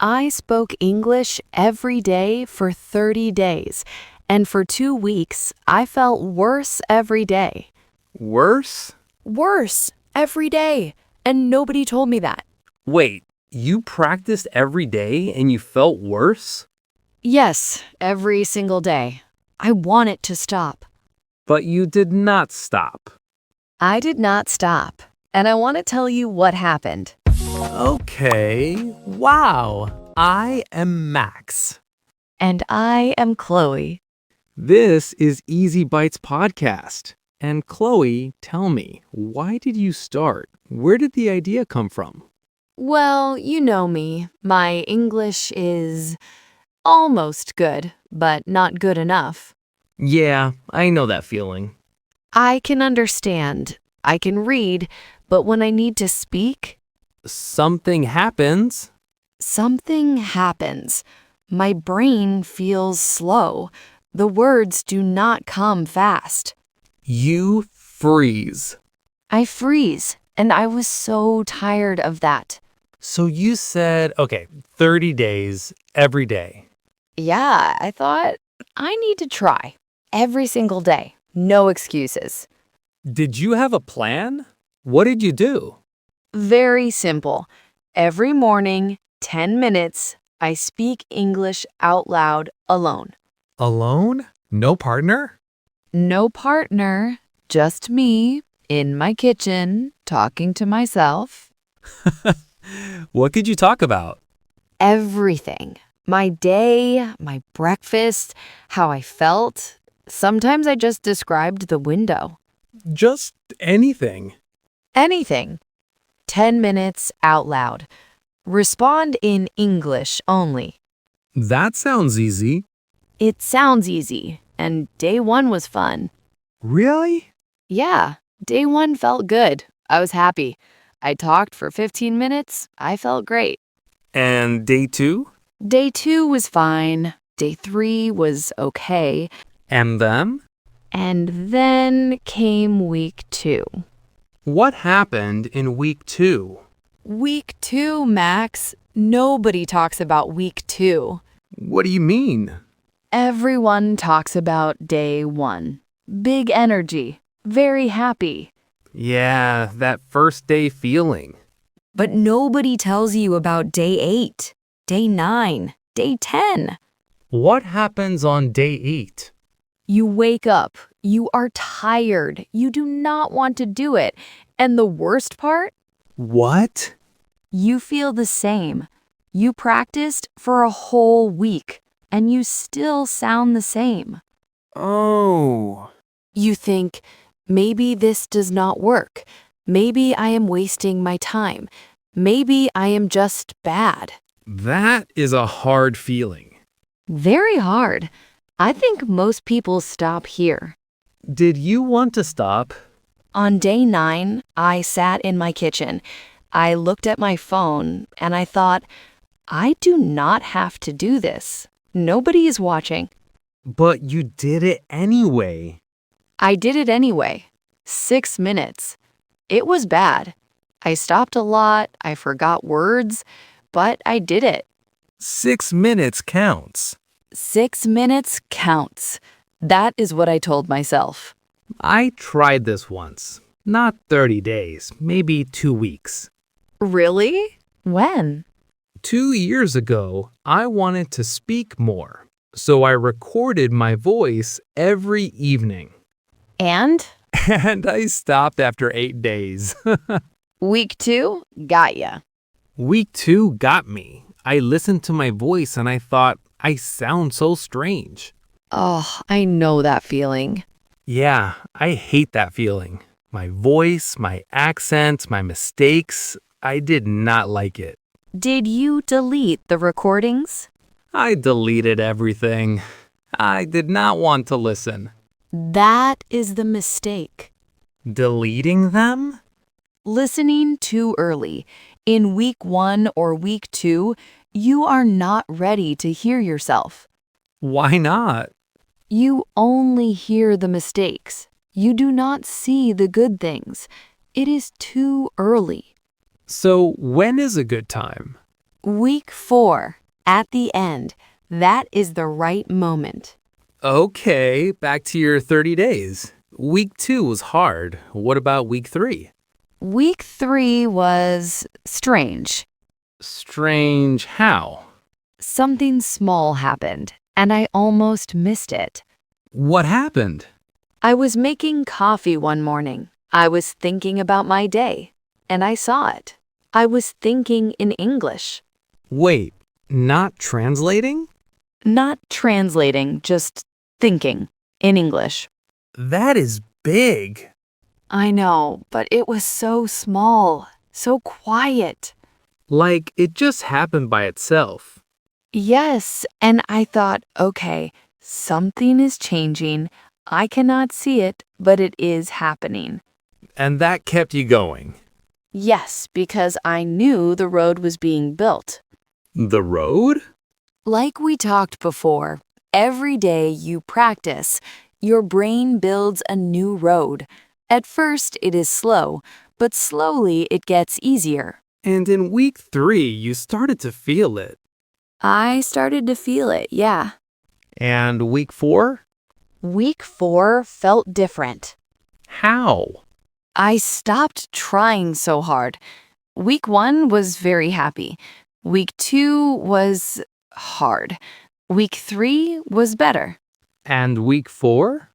I spoke English every day for 30 days, and for 2 weeks, I felt worse every day. Worse? Worse every day, and nobody told me that. Wait, you practiced every day and you felt worse? Yes, every single day. I want it to stop. But you did not stop. I did not stop, and I want to tell you what happened. Okay, wow. I am Max. And I am Chloe. This is Easy Bites Podcast. And Chloe, tell me, why did you start? Where did the idea come from? Well, you know me. My English is almost good, but not good enough. Yeah, I know that feeling. I can understand. I can read, but when I need to speak, Something happens. something happens. My brain feels slow. The words do not come fast. You freeze. I freeze, and I was so tired of that. So you said, 30 days every day. Yeah, I thought I need to try. Every single day. No excuses. Did you have a plan? What did you do? Very simple. Every morning, 10 minutes, I speak English out loud alone. Alone? No partner? No partner, just me in my kitchen talking to myself. What could you talk about? Everything. My day, my breakfast, how I felt. Sometimes I just described the window. Just anything. Anything. 10 minutes out loud. Respond in English only. That sounds easy. It sounds easy, and day one was fun. Really? Yeah, day one felt good. I was happy. I talked for 15 minutes. I felt great. And day 2? Day two was fine. Day three was okay. And then? And then came week 2. What happened in week 2? Week 2, Max. Nobody talks about week 2. What do you mean? Everyone talks about day 1. Big energy. Very happy. Yeah, that first day feeling. But nobody tells you about day 8, day 9, day 10. What happens on day 8? You wake up. You are tired. You do not want to do it. And the worst part? What? You feel the same. You practiced for a whole week, and you still sound the same. Oh. You think, maybe this does not work. Maybe I am wasting my time. Maybe I am just bad. That is a hard feeling. Very hard. I think most people stop here. Did you want to stop? On day 9, I sat in my kitchen. I looked at my phone and I thought, I do not have to do this. Nobody is watching. But you did it anyway. I did it anyway. 6 minutes. It was bad. I stopped a lot. I forgot words, but I did it. 6 minutes counts. 6 minutes counts. That is what I told myself. I tried this once. Not 30 days, maybe 2 weeks. Really? When? 2 years ago, I wanted to speak more, so I recorded my voice every evening. And? And I stopped after 8 days. Week 2? Got ya. Week 2 got me. I listened to my voice and I thought, I sound so strange. Oh, I know that feeling. Yeah, I hate that feeling. My voice, my accent, my mistakes, I did not like it. Did you delete the recordings? I deleted everything. I did not want to listen. That is the mistake. Deleting them? Listening too early. In week 1 or week 2, you are not ready to hear yourself. Why not? You only hear the mistakes. You do not see the good things. It is too early. So when is a good time? Week 4. At the end. That is the right moment. Okay, back to your 30 days. Week 2 was hard. What about week 3? Week 3 was strange. Strange how? Something small happened, and I almost missed it. What happened? I was making coffee one morning. I was thinking about my day, and I saw it. I was thinking in English. Wait, not translating? Not translating, just thinking in English. That is big. I know, but it was so small, so quiet. Like it just happened by itself. Yes, and I thought, okay, something is changing. I cannot see it, but it is happening. And that kept you going. Yes, because I knew the road was being built. The road? Like we talked before, every day you practice, your brain builds a new road. At first, it is slow, but slowly it gets easier. And in week 3, you started to feel it. I started to feel it, yeah. And week 4? Week 4 felt different. How? I stopped trying so hard. Week 1 was very happy. Week 2 was hard. Week 3 was better. And week 4?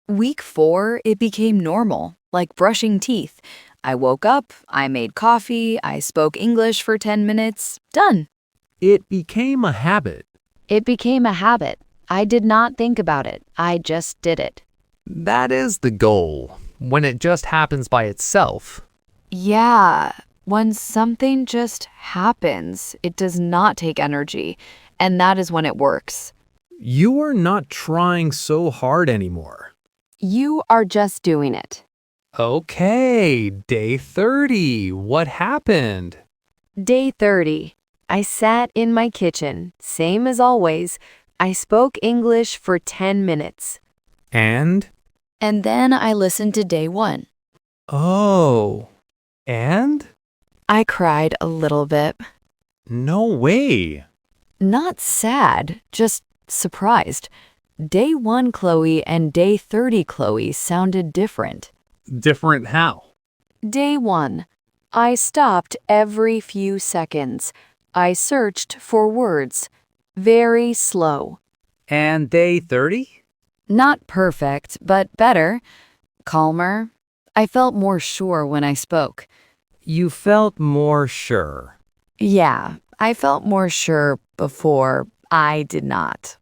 Week 4, it became normal, like brushing teeth. I woke up, I made coffee, I spoke English for 10 minutes. Done. It became a habit. It became a habit. I did not think about it. I just did it. That is the goal, when it just happens by itself. Yeah, when something just happens, it does not take energy, and that is when it works. You are not trying so hard anymore. You are just doing it. Okay, day 30. What happened? Day 30. I sat in my kitchen, same as always. I spoke English for 10 minutes. And? And then I listened to day 1. Oh. And? I cried a little bit. No way. Not sad, just surprised. Day 1 Chloe and day 30 Chloe sounded different. Different how? Day 1. I stopped every few seconds. I searched for words. Very slow. And day 30? Not perfect, but better. Calmer. I felt more sure when I spoke. You felt more sure. Yeah, I felt more sure before. I did not.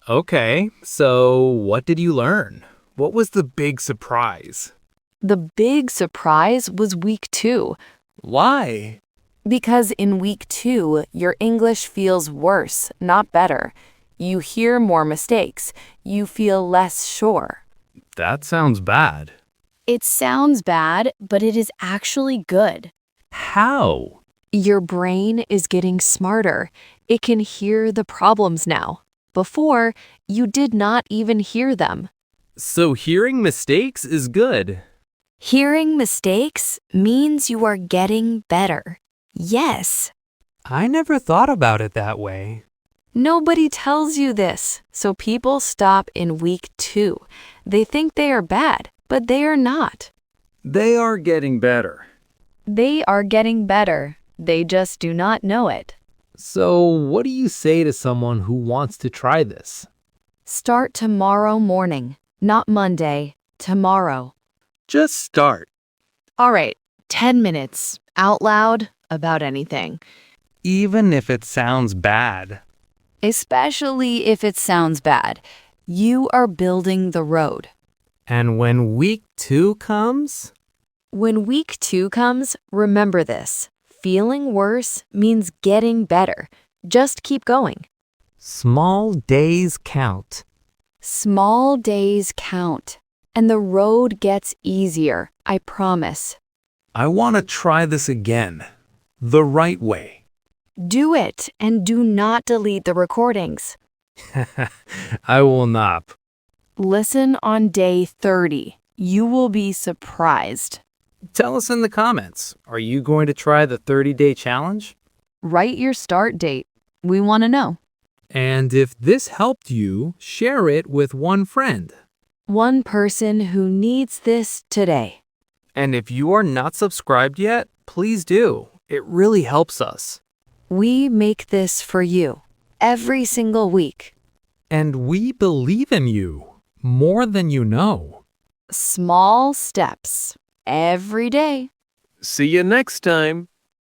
Okay, so what did you learn? What was the big surprise? The big surprise was week 2. Why? Because in week 2, your English feels worse, not better. You hear more mistakes. You feel less sure. That sounds bad. It sounds bad, but it is actually good. How? Your brain is getting smarter. It can hear the problems now. Before, you did not even hear them. So hearing mistakes is good. Hearing mistakes means you are getting better. Yes. I never thought about it that way. Nobody tells you this, so people stop in week 2. They think they are bad, but they are not. They are getting better. They are getting better. They just do not know it. So, what do you say to someone who wants to try this? Start tomorrow morning, not Monday, tomorrow. Just start. All right, 10 minutes, out loud, about anything. Even if it sounds bad. Especially if it sounds bad. You are building the road. And when week 2 comes? When week 2 comes, remember this. Feeling worse means getting better. Just keep going. Small days count. Small days count. And the road gets easier, I promise. I want to try this again. The right way. Do it and do not delete the recordings. I will not. Listen on day 30. You will be surprised. Tell us in the comments. Are you going to try the 30-day challenge? Write your start date. We want to know. And if this helped you, share it with one friend. One person who needs this today. And if you are not subscribed yet, please do. It really helps us. We make this for you every single week. And we believe in you more than you know. Small steps every day. See you next time.